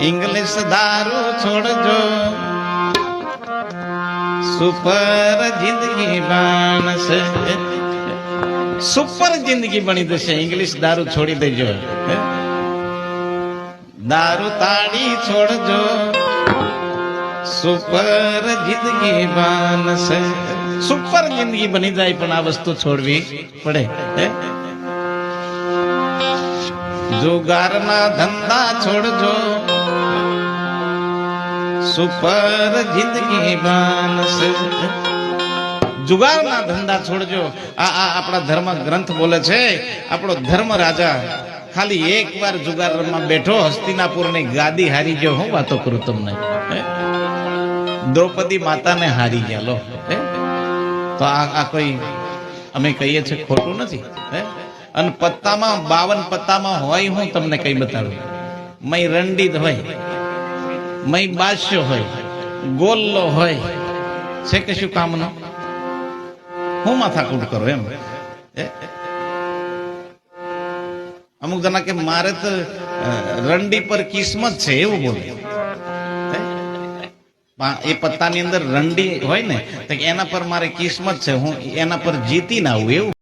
English दारू छोड़जो super जिंदगी Banse super जिंदगी बनी जशे इंग्लिश दारू छोड़ी देजो दारू ताड़ी छोड़जो सुपर जिंदगी बनसे सुपर जिंदगी बनी जाए पण आ वस्तु छोड़वी पड़े जुगारना धंधा छोड़जो सुपर जिंदगी बनसे जुगाરના ધંધા છોડજો આ આપણા ધર્મ ગ્રંથ બોલે છે આપણો ધર્મ રાજા ખાલી એકવાર જુગારમાં બેઠો હસ્તિનાપુરની ગાદી હારી ગયો હું વાતો કરું તમને દ્રૌપદી માતાને હારી ગયા લો તો આ કોઈ અમે કહીએ છીએ ખોટું નથી અને પત્તામાં 52 પત્તામાં હોય હું તમને કઈ બતાડું મય રંડીત હોય મય બાદશાહ હોય ગોલ્લો હોય છે કે શું કામનો હું માથાકૂટ કરો એમ અમુક જણા કે મારે તો રંડી પર કિસ્મત છે એવું બોલે એ પત્તાની અંદર રંડી હોય ને તો એના પર મારે કિસ્મત છે હું એના પર જીતી ના આવું એવું